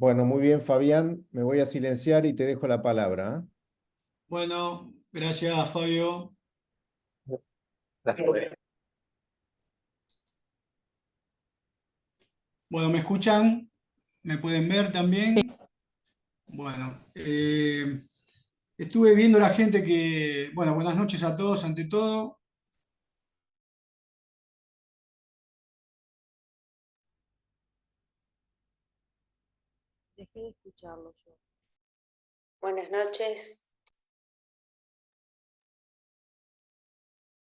Bueno, muy bien, Fabián. Me voy a silenciar y te dejo la palabra. Bueno, gracias Fabio. Gracias. Bueno, ¿me escuchan? ¿Me pueden ver también? Bueno, estuve viendo la gente bueno, buenas noches a todos ante todo. Dejé de escucharlo yo. Buenas noches.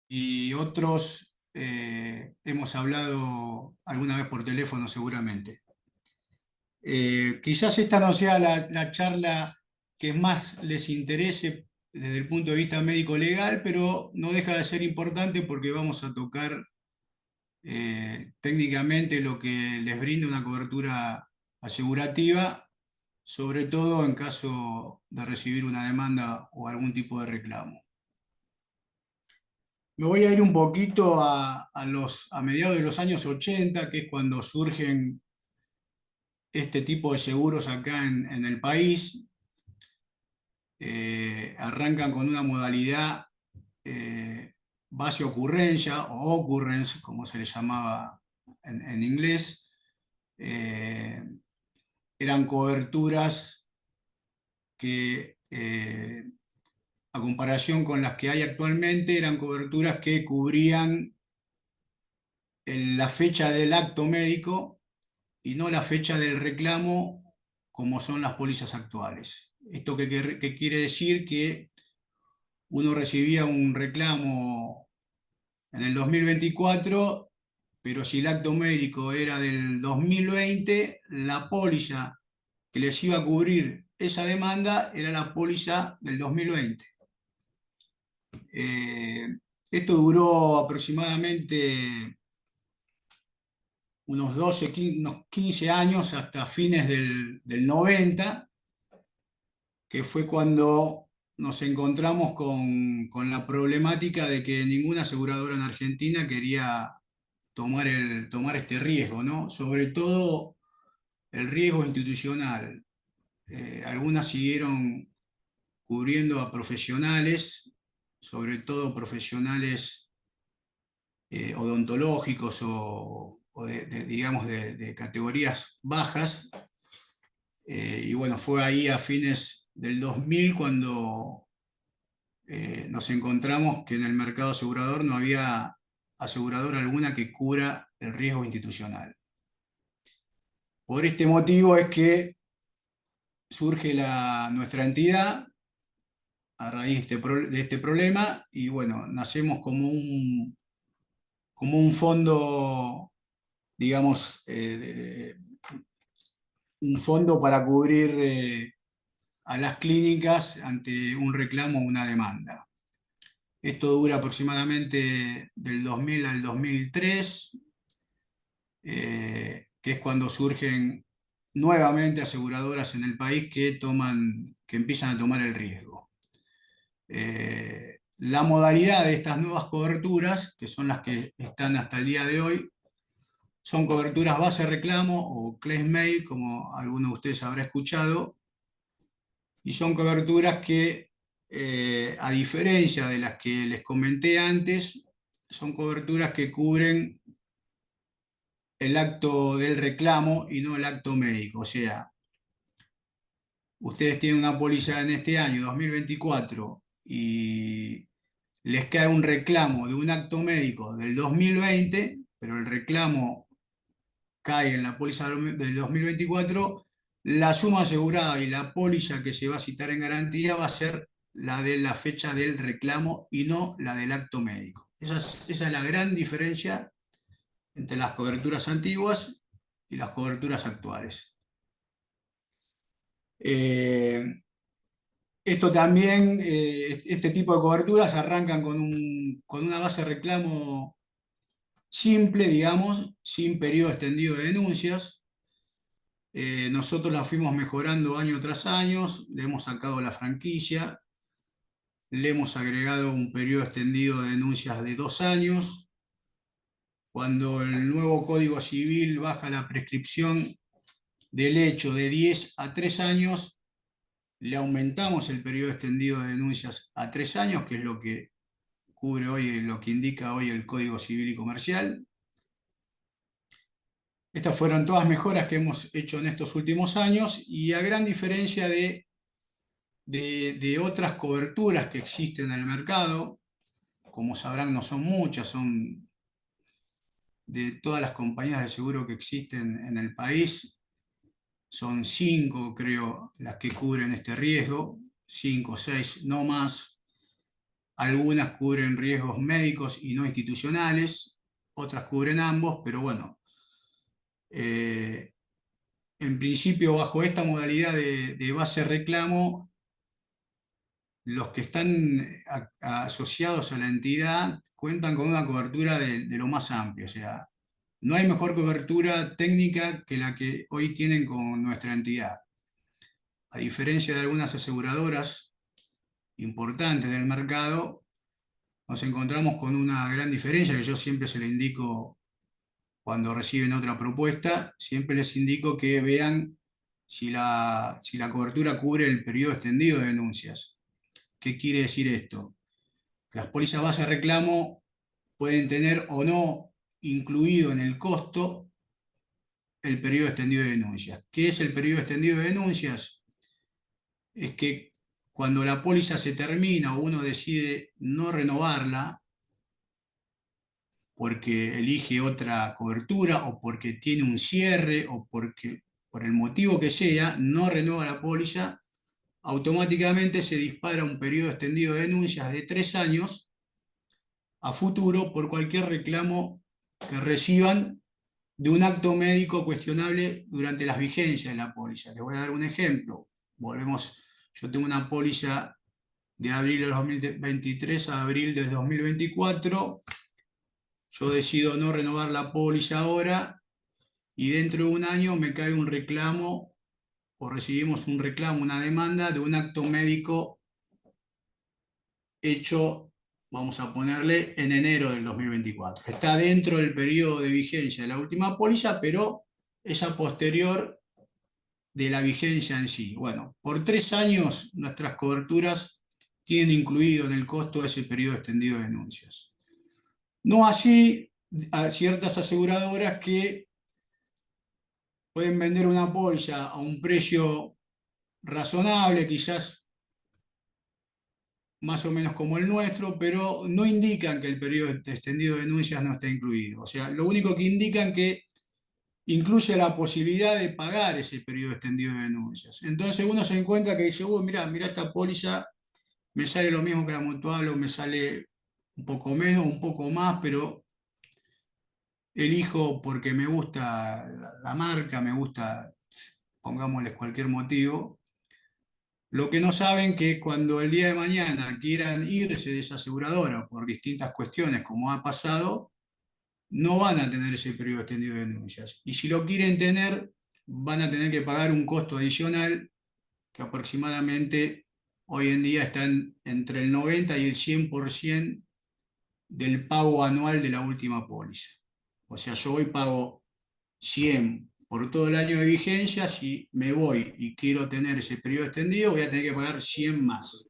Y otros hemos hablado alguna vez por teléfono seguramente. Quizás esta no sea la charla que más les interese desde el punto de vista médico-legal, pero no deja de ser importante porque vamos a tocar técnicamente lo que les brinda una cobertura asegurativa, sobre todo en caso de recibir una demanda o algún tipo de reclamo. Me voy a ir un poquito a mediados de los años 80, que es cuando surgen este tipo de seguros acá en el país. Arrancan con una modalidad base ocurrencia o occurrence, como se le llamaba en inglés. Eran coberturas que, a comparación con las que hay actualmente, eran coberturas que cubrían la fecha del acto médico y no la fecha del reclamo, como son las pólizas actuales. ¿Esto qué quiere decir? Que uno recibía un reclamo en el 2024, pero si el acto médico era del 2020, la póliza que les iba a cubrir esa demanda era la póliza del 2020. Esto duró aproximadamente unos 15 años hasta fines del 90, que fue cuando nos encontramos con la problemática de que ninguna aseguradora en Argentina quería tomar este riesgo, ¿no? Sobre todo el riesgo institucional. Algunas siguieron cubriendo a profesionales, sobre todo profesionales odontológicos o digamos, de categorías bajas. Y bueno, fue ahí a fines del 2000 cuando nos encontramos que en el mercado asegurador no había aseguradora alguna que cubra el riesgo institucional. Por este motivo es que surge nuestra entidad a raíz de este problema y bueno, nacemos como un fondo, digamos, un fondo para cubrir a las clínicas ante un reclamo o una demanda. Esto dura aproximadamente del 2000 al 2003, que es cuando surgen nuevamente aseguradoras en el país que empiezan a tomar el riesgo. La modalidad de estas nuevas coberturas, que son las que están hasta el día de hoy, son coberturas base reclamo o claim made, como alguno de ustedes habrá escuchado, y son coberturas que, a diferencia de las que les comenté antes, son coberturas que cubren el acto del reclamo y no el acto médico. O sea, ustedes tienen una póliza en este año, 2024, y les cae un reclamo de un acto médico del 2020, pero el reclamo cae en la póliza del 2024, la suma asegurada y la póliza que se va a citar en garantía va a ser la de la fecha del reclamo y no la del acto médico. Esa es la gran diferencia entre las coberturas antiguas y las coberturas actuales. Esto también, este tipo de coberturas arrancan con una base de reclamo simple, digamos, sin periodo extendido de denuncias. Nosotros la fuimos mejorando año tras año, le hemos sacado la franquicia, le hemos agregado un periodo extendido de denuncias de 2 años. Cuando el nuevo Código Civil baja la prescripción del hecho de 10 a 3 años, le aumentamos el periodo extendido de denuncias a 3 años, que es lo que cubre hoy, lo que indica hoy el Código Civil y Comercial. Estas fueron todas mejoras que hemos hecho en estos últimos años, y a gran diferencia de otras coberturas que existen en el mercado, como sabrán no son muchas, son de todas las compañías de seguro que existen en el país, son 5 creo las que cubren este riesgo, 5 o 6, no más. Algunas cubren riesgos médicos y no institucionales, otras cubren ambos, pero bueno, en principio bajo esta modalidad de base reclamo, los que están asociados a la entidad cuentan con una cobertura de lo más amplia, o sea, no hay mejor cobertura técnica que la que hoy tienen con nuestra entidad. A diferencia de algunas aseguradoras importantes del mercado, nos encontramos con una gran diferencia que yo siempre se le indico cuando reciben otra propuesta, siempre les indico que vean si la cobertura cubre el periodo extendido de denuncias. ¿Qué quiere decir esto? Las pólizas base de reclamo pueden tener o no incluido en el costo el periodo extendido de denuncias. ¿Qué es el periodo extendido de denuncias? Es que cuando la póliza se termina o uno decide no renovarla porque elige otra cobertura o porque tiene un cierre o porque por el motivo que sea no renueva la póliza, automáticamente se dispara un periodo extendido de denuncias de 3 años a futuro por cualquier reclamo que reciban de un acto médico cuestionable durante las vigencias de la póliza. Les voy a dar un ejemplo. Yo tengo una póliza de abril de 2023 a abril de 2024. Yo decido no renovar la póliza ahora y dentro de un año me cae un reclamo o recibimos un reclamo, una demanda de un acto médico hecho, vamos a ponerle, en enero del 2024. Está dentro del periodo de vigencia de la última póliza, pero es a posterior de la vigencia en sí. Bueno, por 3 años nuestras coberturas tienen incluido en el costo ese periodo extendido de denuncias. No así a ciertas aseguradoras que pueden vender una póliza a un precio razonable, quizás más o menos como el nuestro, pero no indican que el periodo extendido de denuncias no está incluido. O sea, lo único que indican que incluye la posibilidad de pagar ese periodo extendido de denuncias. Entonces uno se encuentra que dice, mira esta póliza me sale lo mismo que la mutual o me sale un poco menos, un poco más, pero elijo porque me gusta la marca, me gusta, pongámosles cualquier motivo. Lo que no saben que cuando el día de mañana quieran irse de esa aseguradora por distintas cuestiones, como ha pasado, no van a tener ese periodo extendido de denuncias. Y si lo quieren tener, van a tener que pagar un costo adicional que aproximadamente hoy en día está entre el 90 y el 100% del pago anual de la última póliza. O sea, yo hoy pago 100 por todo el año de vigencia. Si me voy y quiero tener ese periodo extendido, voy a tener que pagar 100 más.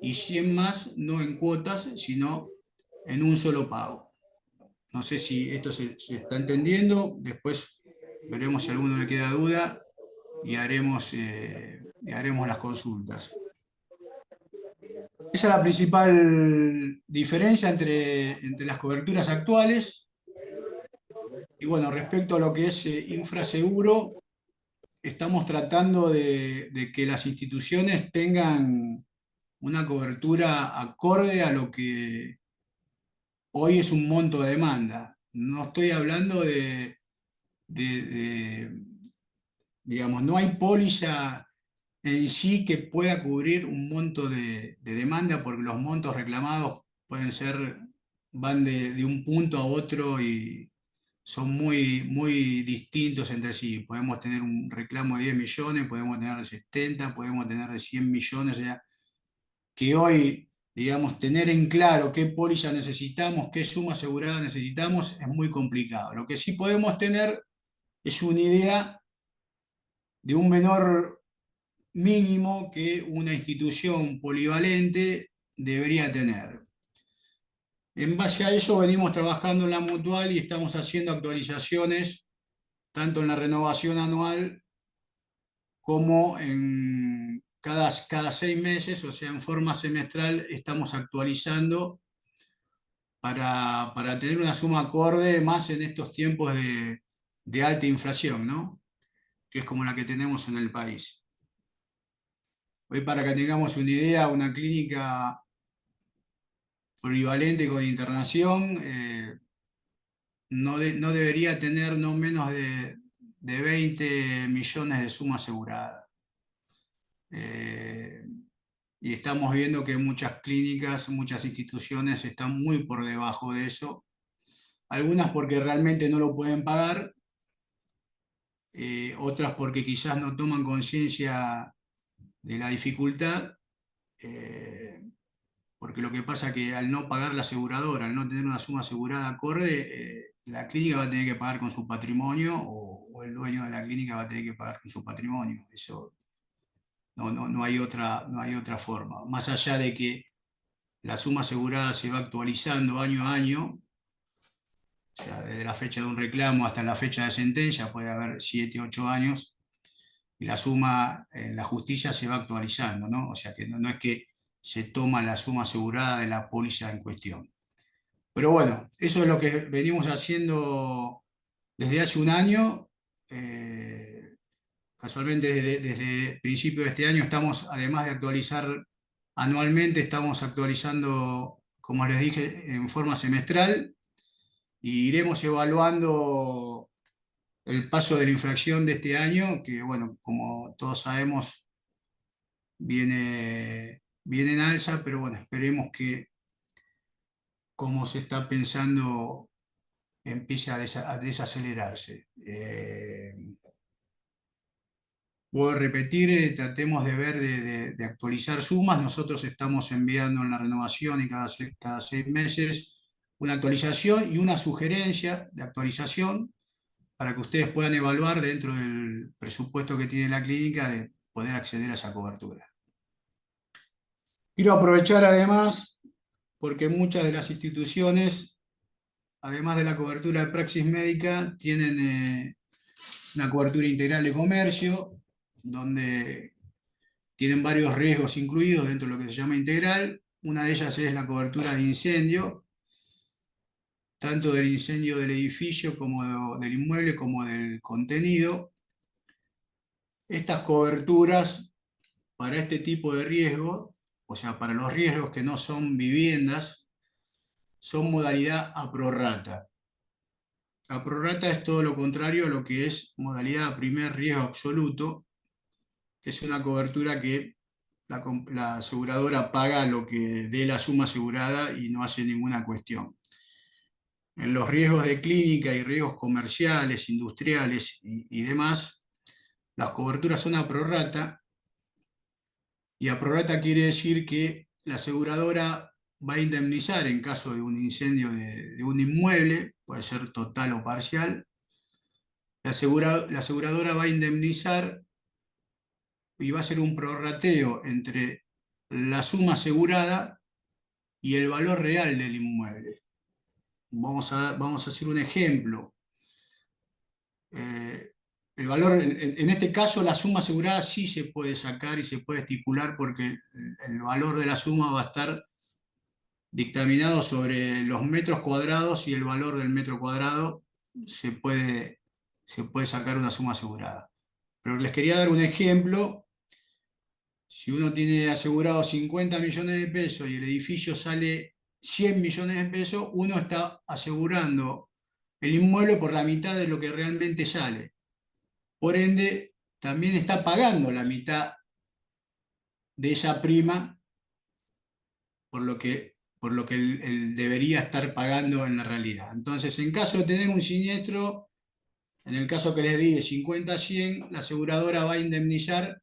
Y 100 más no en cuotas, sino en un solo pago. No sé si esto se está entendiendo. Después veremos si a alguno le queda duda y haremos las consultas. Esa es la principal diferencia entre las coberturas actuales. Y bueno, respecto a lo que es infraseguro, estamos tratando de que las instituciones tengan una cobertura acorde a lo que hoy es un monto de demanda. No estoy hablando digamos, no hay póliza en sí que pueda cubrir un monto de demanda, porque los montos reclamados van de un punto a otro y son muy, muy distintos entre sí. Podemos tener un reclamo de 10 millones, podemos tener de 70, podemos tener de 100 millones, o sea, que hoy, digamos, tener en claro qué póliza necesitamos, qué suma asegurada necesitamos, es muy complicado. Lo que sí podemos tener es una idea de un menor mínimo que una institución polivalente debería tener. En base a eso venimos trabajando en la mutual y estamos haciendo actualizaciones tanto en la renovación anual como en cada 6 meses, o sea, en forma semestral, estamos actualizando para tener una suma acorde más en estos tiempos de alta inflación, ¿no? Que es como la que tenemos en el país. Hoy, para que tengamos una idea, una clínica polivalente con internación no debería tener no menos de 20 millones de suma asegurada. Y estamos viendo que muchas clínicas, muchas instituciones están muy por debajo de eso. Algunas porque realmente no lo pueden pagar, otras porque quizás no toman conciencia de la dificultad, porque lo que pasa es que al no pagar la aseguradora, al no tener una suma asegurada acorde, la clínica va a tener que pagar con su patrimonio o el dueño de la clínica va a tener que pagar con su patrimonio. Eso no hay otra forma. Más allá de que la suma asegurada se va actualizando año a año, o sea, desde la fecha de un reclamo hasta la fecha de sentencia, puede haber 7, 8 años, y la suma en la justicia se va actualizando, ¿no? O sea que no es que se toma la suma asegurada de la póliza en cuestión. Pero bueno, eso es lo que venimos haciendo desde hace un año. Casualmente desde principio de este año estamos, además de actualizar anualmente, estamos actualizando, como les dije, en forma semestral, y iremos evaluando el paso de la inflación de este año, que bueno, como todos sabemos, viene en alza, pero bueno, esperemos que, como se está pensando, empiece a desacelerarse. Puedo repetir, tratemos de ver de actualizar sumas. Nosotros estamos enviando en la renovación y cada 6 meses una actualización y una sugerencia de actualización para que ustedes puedan evaluar dentro del presupuesto que tiene la clínica de poder acceder a esa cobertura. Quiero aprovechar además, porque muchas de las instituciones, además de la cobertura de praxis médica, tienen una cobertura integral de comercio, donde tienen varios riesgos incluidos dentro de lo que se llama integral. Una de ellas es la cobertura de incendio, tanto del incendio del edificio como del inmueble como del contenido. Estas coberturas para este tipo de riesgo, o sea, para los riesgos que no son viviendas, son modalidad a prorrata. A prorrata es todo lo contrario a lo que es modalidad a primer riesgo absoluto, que es una cobertura que la aseguradora paga lo que dé la suma asegurada y no hace ninguna cuestión. En los riesgos de clínica y riesgos comerciales, industriales y demás, las coberturas son a prorrata, y a prorrata quiere decir que la aseguradora va a indemnizar en caso de un incendio de un inmueble, puede ser total o parcial. La aseguradora va a indemnizar y va a hacer un prorrateo entre la suma asegurada y el valor real del inmueble. Vamos a hacer un ejemplo. El valor, en este caso, la suma asegurada sí se puede sacar y se puede estipular, porque el valor de la suma va a estar dictaminado sobre los metros cuadrados, y el valor del metro cuadrado se puede sacar una suma asegurada. Pero les quería dar un ejemplo. Si uno tiene asegurado 50 millones de pesos y el edificio sale 100 millones de pesos, uno está asegurando el inmueble por la mitad de lo que realmente sale. Por ende, también está pagando la mitad de esa prima por lo que él debería estar pagando en la realidad. Entonces, en caso de tener un siniestro, en el caso que les di de 50 a 100, la aseguradora va a indemnizar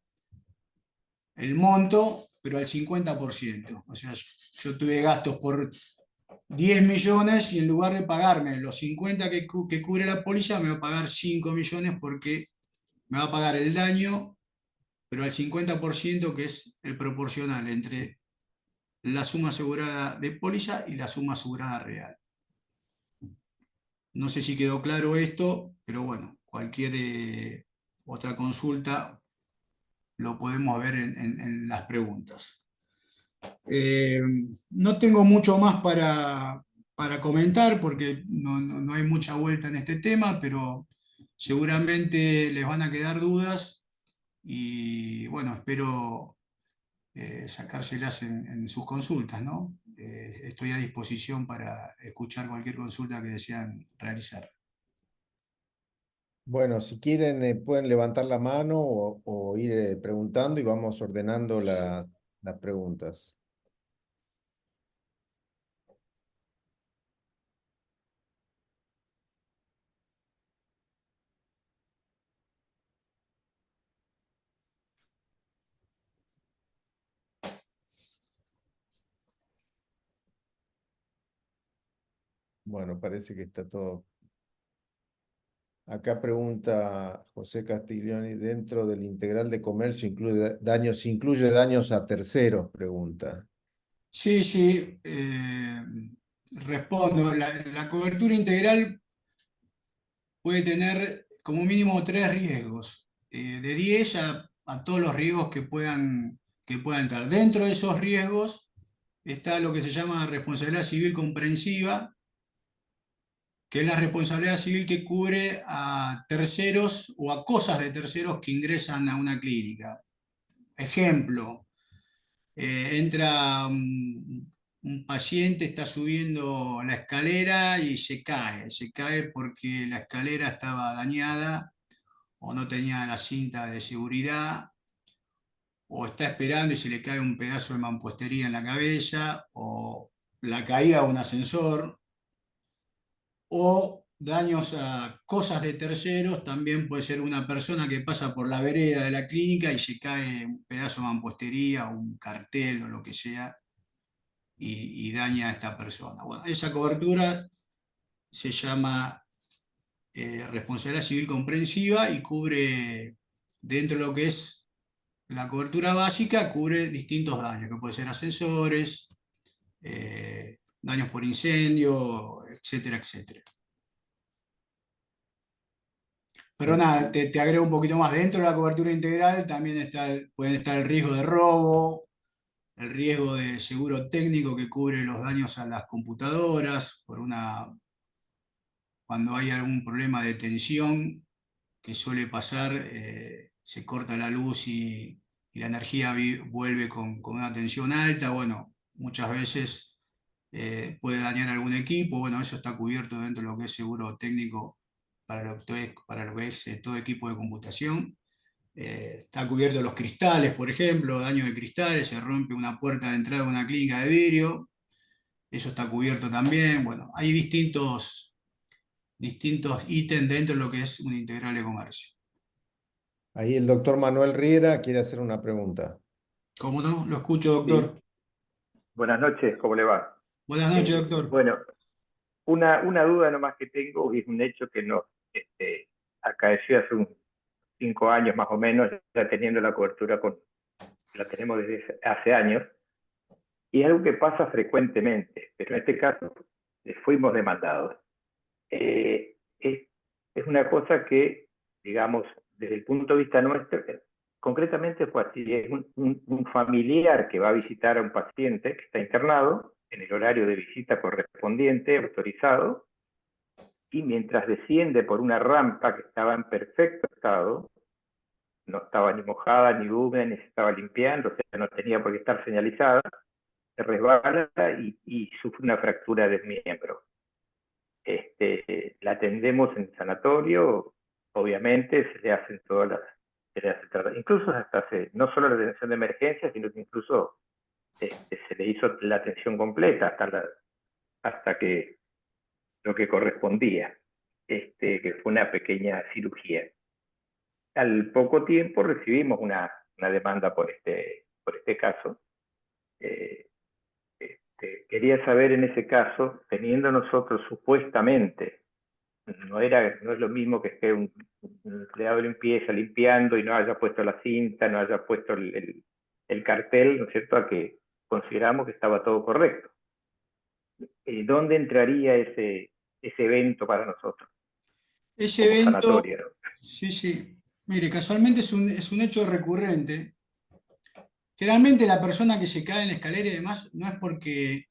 el monto, pero al 50%. O sea, yo tuve gastos por 10 millones y en lugar de pagarme los 50 que cubre la póliza, me va a pagar 5 millones porque me va a pagar el daño, pero al 50%, que es el proporcional entre la suma asegurada de póliza y la suma asegurada real. No sé si quedó claro esto, pero bueno, cualquier otra consulta lo podemos ver en las preguntas. No tengo mucho más para comentar porque no hay mucha vuelta en este tema, pero seguramente les van a quedar dudas y bueno, espero sacárselas en sus consultas, ¿no? Estoy a disposición para escuchar cualquier consulta que desean realizar. Bueno, si quieren, pueden levantar la mano o ir preguntando y vamos ordenando las preguntas. Bueno, parece que está todo. Acá pregunta José Castiglioni, ¿dentro del integral de comercio incluye daños a terceros? Pregunta. Sí, sí, respondo. La cobertura integral puede tener como mínimo 3 riesgos, de 10 a todos los riesgos que puedan entrar. Dentro de esos riesgos está lo que se llama responsabilidad civil comprensiva, que es la responsabilidad civil que cubre a terceros o a cosas de terceros que ingresan a una clínica. Ejemplo, entra un paciente, está subiendo la escalera y se cae porque la escalera estaba dañada o no tenía la cinta de seguridad, o está esperando y se le cae un pedazo de mampostería en la cabeza, o la caída de un ascensor, o daños a cosas de terceros. También puede ser una persona que pasa por la vereda de la clínica y se cae un pedazo de mampostería o un cartel o lo que sea y daña a esta persona. Bueno, esa cobertura se llama responsabilidad civil comprensiva y cubre, dentro de lo que es la cobertura básica, cubre distintos daños, que pueden ser ascensores, daños por incendio, etcétera, etcétera. Pero nada, te agrego un poquito más. Dentro de la cobertura integral también puede estar el riesgo de robo, el riesgo de seguro técnico que cubre los daños a las computadoras, cuando hay algún problema de tensión que suele pasar, se corta la luz y la energía vuelve con una tensión alta. Bueno, muchas veces puede dañar algún equipo. Bueno, eso está cubierto dentro de lo que es seguro técnico para lo que es todo equipo de computación. Está cubierto los cristales, por ejemplo, daño de cristales, se rompe una puerta de entrada de una clínica de vidrio, eso está cubierto también. Bueno, hay distintos ítems dentro de lo que es un integral de comercio. Ahí el doctor Manuel Riera quiere hacer una pregunta. ¿Cómo no? Lo escucho, doctor. Sí. Buenas noches, ¿cómo le va? Buenas noches, doctor. Bueno, una duda nomás que tengo, y es un hecho que nos acaeció hace unos 5 años más o menos, ya teniendo la cobertura, la tenemos desde hace años, y es algo que pasa frecuentemente, pero en este caso fuimos demandados. Es una cosa que, digamos, desde el punto de vista nuestro, concretamente fue así: es un familiar que va a visitar a un paciente que está internado en el horario de visita correspondiente, autorizado, y mientras desciende por una rampa que estaba en perfecto estado, no estaba ni mojada ni húmeda, ni se estaba limpiando, o sea, no tenía por qué estar señalizada, se resbala y sufre una fractura del miembro. La atendemos en sanatorio, obviamente se le hacen todas las, incluso hasta no solo la atención de emergencia, sino que incluso se le hizo la atención completa hasta que lo que correspondía, que fue una pequeña cirugía. Al poco tiempo recibimos una demanda por este caso. Quería saber, en ese caso, teniendo nosotros supuestamente no es lo mismo que esté un empleado de limpieza limpiando y no haya puesto la cinta, no haya puesto el cartel, ¿no es cierto?, a que consideramos que estaba todo correcto. ¿Dónde entraría ese evento para nosotros? Ese Como evento, sanatorio, ¿no? sí, sí. Mire, casualmente es un hecho recurrente. Generalmente la persona que se cae en la escalera y demás no es porque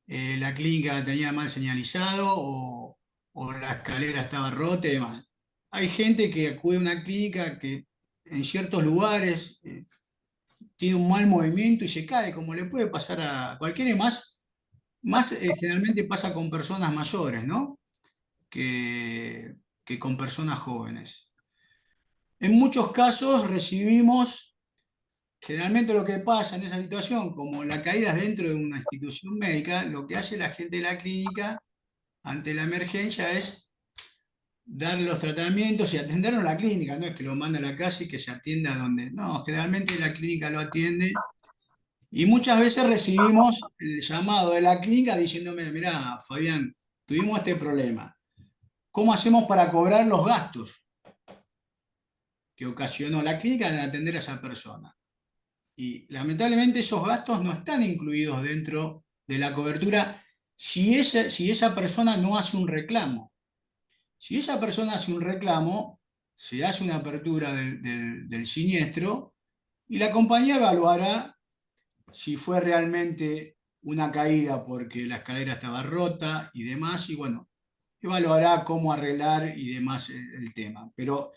la clínica tenía mal señalizado o la escalera estaba rota y demás. Hay gente que acude a una clínica que en ciertos lugares tiene un mal movimiento y se cae, como le puede pasar a cualquiera, y más generalmente pasa con personas mayores, ¿no? Que con personas jóvenes. En muchos casos recibimos, generalmente lo que pasa en esa situación, como la caída es dentro de una institución médica, lo que hace la gente de la clínica ante la emergencia es dar los tratamientos y atenderlo en la clínica, no es que lo manda a la casa y que se atienda donde, no, generalmente la clínica lo atiende y muchas veces recibimos el llamado de la clínica diciéndome, mirá, Fabián, tuvimos este problema, ¿cómo hacemos para cobrar los gastos que ocasionó la clínica en atender a esa persona? Y lamentablemente esos gastos no están incluidos dentro de la cobertura si esa persona no hace un reclamo. Si esa persona hace un reclamo, se hace una apertura del siniestro y la compañía evaluará si fue realmente una caída porque la escalera estaba rota y demás, y bueno, evaluará cómo arreglar y demás el tema. Pero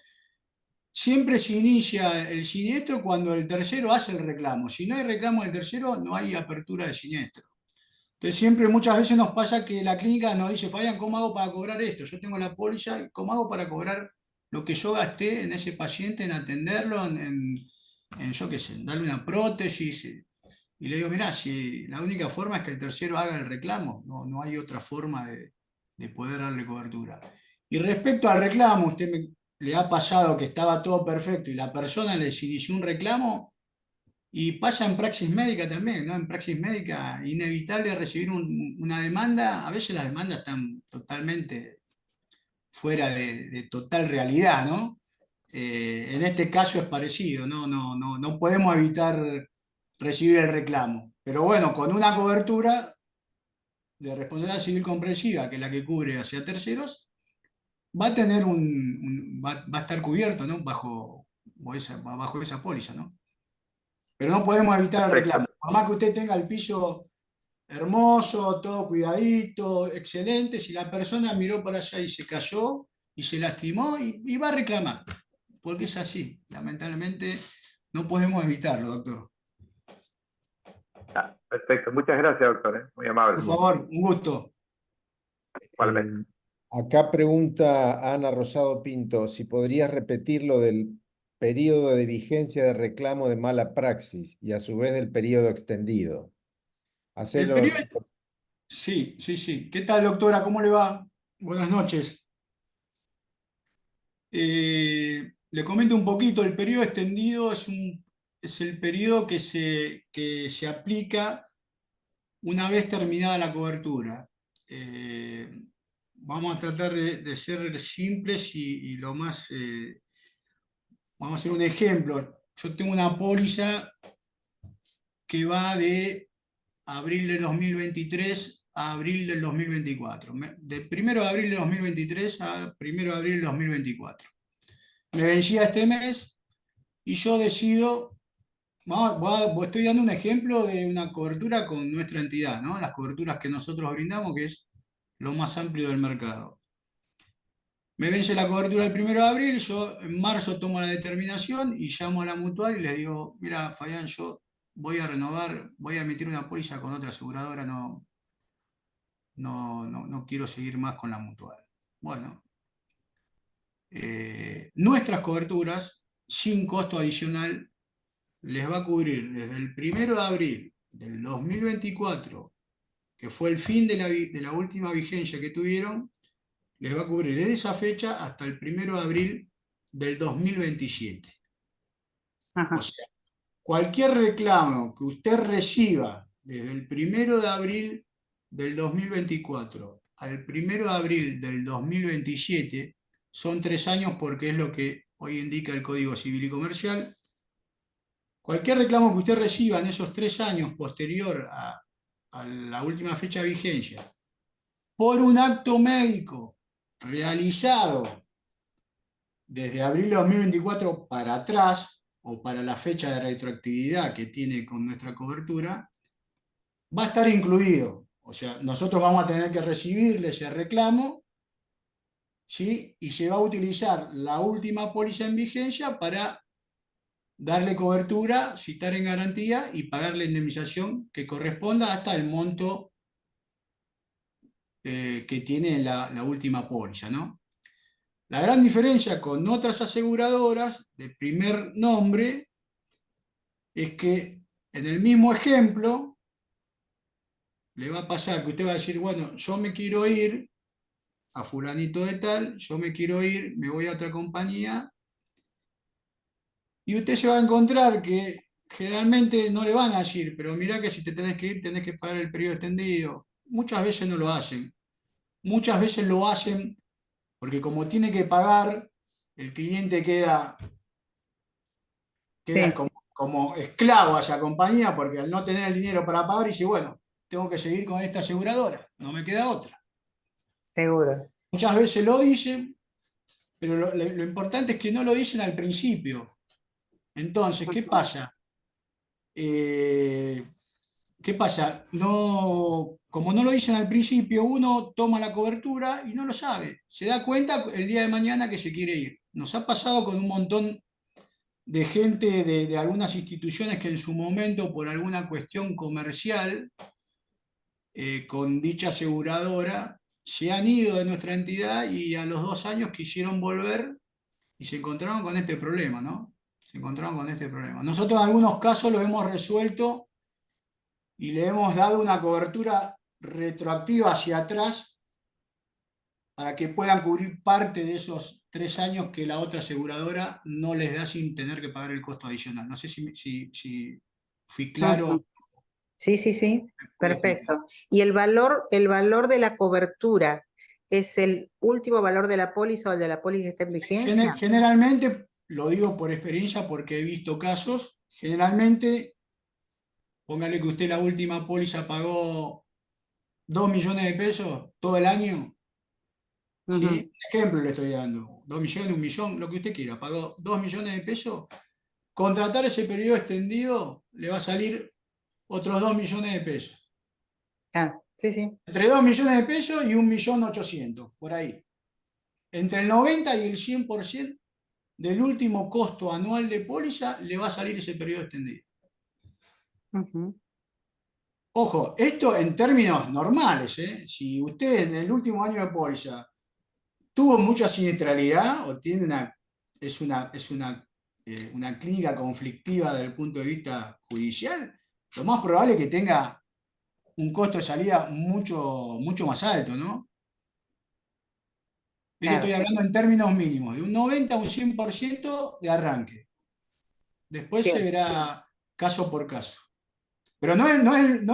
siempre se inicia el siniestro cuando el tercero hace el reclamo. Si no hay reclamo del tercero, no hay apertura de siniestro. Entonces siempre, muchas veces nos pasa que la clínica nos dice, Fabián, ¿cómo hago para cobrar esto? Yo tengo la póliza, ¿cómo hago para cobrar lo que yo gasté en ese paciente, en atenderlo, en yo qué sé, en darle una prótesis? Y le digo, mirá, si la única forma es que el tercero haga el reclamo, no hay otra forma de poder darle cobertura. Y respecto al reclamo, le ha pasado que estaba todo perfecto y la persona les inició un reclamo, y pasa en praxis médica también, ¿no? En praxis médica, inevitable recibir una demanda, a veces las demandas están totalmente fuera de total realidad, ¿no? En este caso es parecido, no podemos evitar recibir el reclamo. Pero bueno, con una cobertura de responsabilidad civil comprensiva, que es la que cubre hacia terceros, va a tener va a estar cubierto, ¿no? Bajo esa póliza, ¿no? Pero no podemos evitar el Perfecto. reclamo. Por más que usted tenga el piso hermoso, todo cuidadito, excelente, si la persona miró para allá y se cayó y se lastimó, y va a reclamar, porque es así. Lamentablemente no podemos evitarlo, doctor. Perfecto. Muchas gracias, doctor. Muy amable. Por favor, un gusto. Igualmente. Acá pregunta Ana Rosado Pinto, si podrías repetir lo del periodo de vigencia de reclamo de mala praxis y a su vez del periodo extendido. El Hacelo. periodo... Sí, sí, sí. ¿Qué tal, doctora? ¿Cómo le va? Buenas noches. Le comento un poquito, el periodo extendido es el periodo que se aplica una vez terminada la cobertura. Vamos a tratar de ser simples y lo más... vamos a hacer un ejemplo. Yo tengo una póliza que va de abril de 2023 a abril del 2024. De 1 de abril de 2023 a 1 de abril del 2024. Me vencía este mes y yo decido... Estoy dando un ejemplo de una cobertura con nuestra entidad, ¿no? Las coberturas que nosotros brindamos, que es lo más amplio del mercado. Me vence la cobertura el 1 de abril, yo en marzo tomo la determinación y llamo a la mutual y les digo, mira, Fabián, yo voy a renovar, voy a emitir una póliza con otra aseguradora, no quiero seguir más con la mutual. Bueno, nuestras coberturas, sin costo adicional, les va a cubrir desde el 1 de abril del 2024, que fue el fin de la última vigencia que tuvieron, les va a cubrir desde esa fecha hasta el 1 de abril del 2027. Ajá. O sea, cualquier reclamo que usted reciba desde el 1 de abril del 2024 al 1 de abril del 2027, son 3 años porque es lo que hoy indica el Código Civil y Comercial. Cualquier reclamo que usted reciba en esos 3 años posterior a la última fecha de vigencia, por un acto médico realizado desde abril de 2024 para atrás, o para la fecha de retroactividad que tiene con nuestra cobertura, va a estar incluido. O sea, nosotros vamos a tener que recibirle ese reclamo, ¿sí? Y se va a utilizar la última póliza en vigencia para darle cobertura, citar en garantía y pagar la indemnización que corresponda hasta el monto que tiene la última póliza, ¿no? La gran diferencia con otras aseguradoras de primer nombre es que en el mismo ejemplo le va a pasar que usted va a decir, bueno, yo me quiero ir a fulanito de tal, yo me quiero ir, me voy a otra compañía, y usted se va a encontrar que generalmente no le van a decir, pero mira que si te tenés que ir, tenés que pagar el periodo extendido. Muchas veces no lo hacen. Muchas veces lo hacen porque como tiene que pagar, el cliente queda Sí, como esclavo a esa compañía, porque al no tener el dinero para pagar, dice, bueno, tengo que seguir con esta aseguradora, no me queda otra. seguro. Muchas veces lo dicen, pero lo importante es que no lo dicen al principio. Entonces, ¿qué pasa? ¿Qué pasa? No, como no lo dicen al principio, uno toma la cobertura y no lo sabe. Se da cuenta el día de mañana que se quiere ir. Nos ha pasado con un montón de gente de algunas instituciones que en su momento, por alguna cuestión comercial, con dicha aseguradora, se han ido de nuestra entidad y a los 2 años quisieron volver y se encontraron con este problema, ¿no? Se encontraron con este problema. Nosotros en algunos casos lo hemos resuelto y le hemos dado una cobertura retroactiva hacia atrás para que puedan cubrir parte de esos 3 años que la otra aseguradora no les da sin tener que pagar el costo adicional. No sé si fui claro. Ujú. Sí, sí, sí, Pude explicar. perfecto. ¿Y el valor de la cobertura es el último valor de la póliza o el de la póliza que está en vigencia? Generalmente, lo digo por experiencia porque he visto casos, generalmente, póngale que usted la última póliza pagó 2 millones de pesos todo el año, Ujú. ¿sí? Ejemplo le estoy dando, 2 millones, 1 millón, lo que usted quiera, pagó 2 millones de pesos, contratar ese periodo extendido le va a salir otros 2 millones de pesos. Ah, sí, sí. Entre 2 millones de pesos y 1.800.000, por ahí. Entre el 90 y el 100% del último costo anual de póliza le va a salir ese periodo extendido. Ujú. Ojo, esto en términos normales, ¿eh? Si usted en el último año de póliza tuvo mucha siniestralidad o es una clínica conflictiva desde el punto de vista judicial, lo más probable es que tenga un costo de salida mucho, mucho más alto, ¿no? Esto Claro, estoy hablando en términos mínimos, de un 90 a un 100% de arranque. Después se cierto. verá caso por caso. Pero no es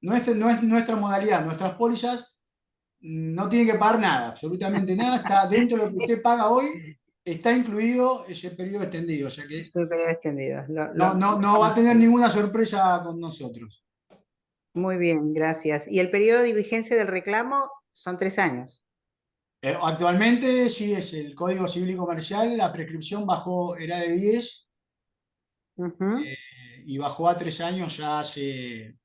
nuestra modalidad. Nuestras pólizas no tienen que pagar nada, absolutamente nada. Está dentro de lo que usted paga hoy, está incluido ese periodo extendido. O sea que Es un periodo extendido. no va a tener ninguna sorpresa con nosotros. Muy bien, gracias. ¿Y el periodo de vigencia del reclamo son 3 años? Actualmente sí es el Código Civil y Comercial, la prescripción era de 10 Ujú. y bajó a 3 años ya hace,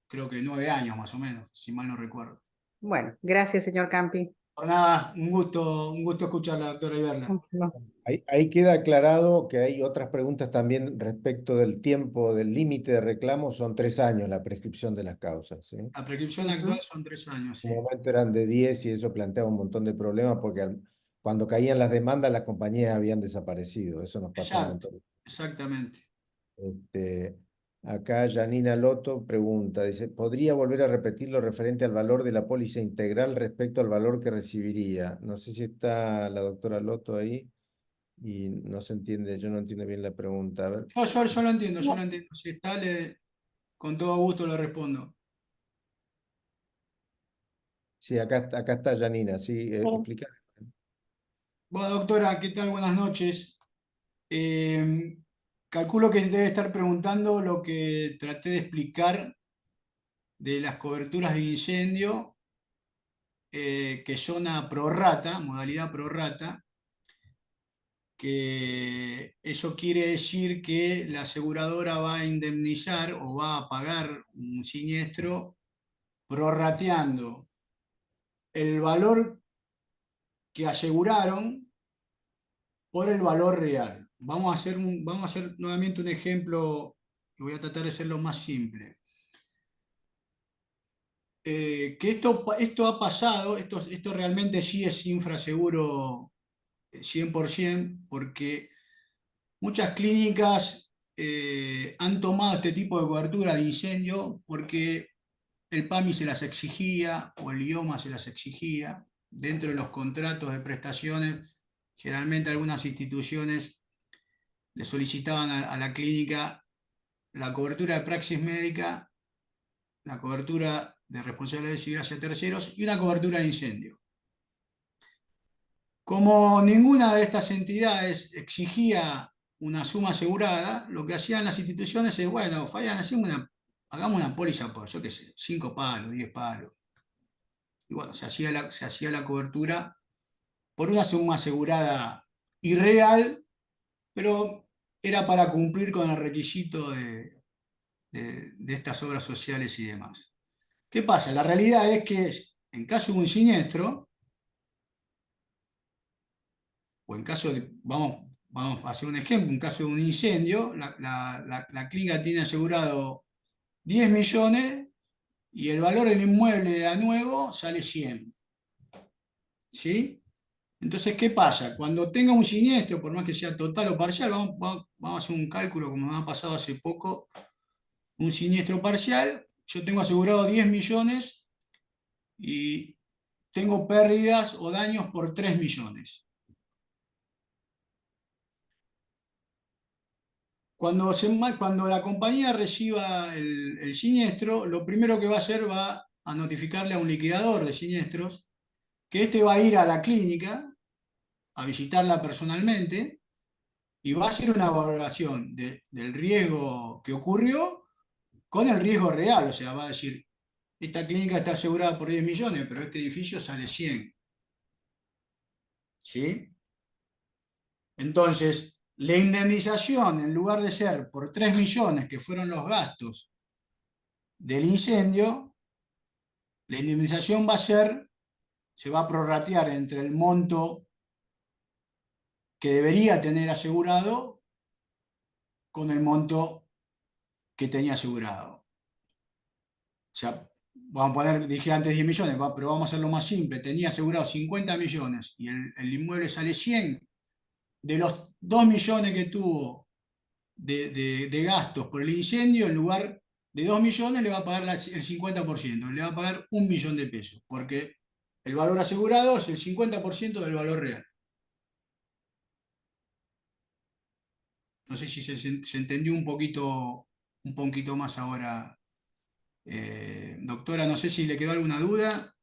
creo que 9 años más o menos, si mal no recuerdo. Bueno, gracias, señor Campi. Por nada, un gusto escucharla, doctora Iberla. No. Ahí queda aclarado que hay otras preguntas también respecto del tiempo, del límite de reclamo, son 3 años la prescripción de las causas, ¿sí? La prescripción actual Ujú. son 3 años, En un sí. momento eran de 10 y eso planteaba un montón de problemas porque cuando caían las demandas las compañías habían desaparecido, eso nos pasa un Exacto, montón. exactamente. Este, acá Janina Loto pregunta, dice, ¿podría volver a repetir lo referente al valor de la póliza integral respecto al valor que recibiría? No sé si está la doctora Loto ahí y no se entiende, yo no entiendo bien la pregunta. A ver. Yo lo entiendo, yo lo entiendo. Si está, con todo gusto le respondo. Sí, acá está Janina, sí, explica. Bueno, doctora, ¿qué tal? Buenas noches. Calculo que debe estar preguntando lo que traté de explicar de las coberturas de incendio, que son a prorrata, modalidad prorrata, que eso quiere decir que la aseguradora va a indemnizar o va a pagar un siniestro prorrateando el valor que aseguraron por el valor real. Vamos a hacer nuevamente un ejemplo y voy a tratar de ser lo más simple. Que esto ha pasado, esto realmente sí es infraseguro 100%, porque muchas clínicas han tomado este tipo de cobertura de incendio porque el PAMI se las exigía o el IOMA se las exigía. Dentro de los contratos de prestaciones, generalmente algunas instituciones le solicitaban a la clínica la cobertura de praxis médica, la cobertura de responsabilidad civil hacia terceros y una cobertura de incendio. Como ninguna de estas entidades exigía una suma asegurada, lo que hacían las instituciones es, bueno, Fabián, hagamos una póliza por, yo qué sé, 5 palos, 10 palos. Y bueno, se hacía la cobertura por una suma asegurada irreal, pero era para cumplir con el requisito de estas obras sociales y demás. ¿Qué pasa? La realidad es que en caso de un siniestro, o en caso de, vamos a hacer un ejemplo, en caso de un incendio, la clínica tiene asegurado 10 millones y el valor del inmueble a nuevo sale 100. ¿Sí? Entonces, ¿qué pasa? Cuando tenga un siniestro, por más que sea total o parcial, vamos a hacer un cálculo como me ha pasado hace poco, un siniestro parcial, yo tengo asegurado 10 millones y tengo pérdidas o daños por 3 millones. Cuando la compañía reciba el siniestro, lo primero que va a hacer va a notificarle a un liquidador de siniestros que este va a ir a la clínica a visitarla personalmente y va a hacer una valoración del riesgo que ocurrió con el riesgo real. O sea, va a decir, esta clínica está asegurada por 10 millones, pero este edificio sale 100. ¿Sí? Entonces, la indemnización, en lugar de ser por 3 millones, que fueron los gastos del incendio, la indemnización se va a prorratear entre el monto que debería tener asegurado con el monto que tenía asegurado. O sea, vamos a poner, dije antes 10 millones, pero vamos a hacerlo más simple. Tenía asegurado 50 millones y el inmueble sale 100. De los 2 millones que tuvo de gastos por el incendio, en lugar de 2 millones le va a pagar el 50%, le va a pagar 1 millón de pesos, porque el valor asegurado es el 50% del valor real. No sé si se entendió un poquito más ahora. Doctora, no sé si le quedó alguna duda.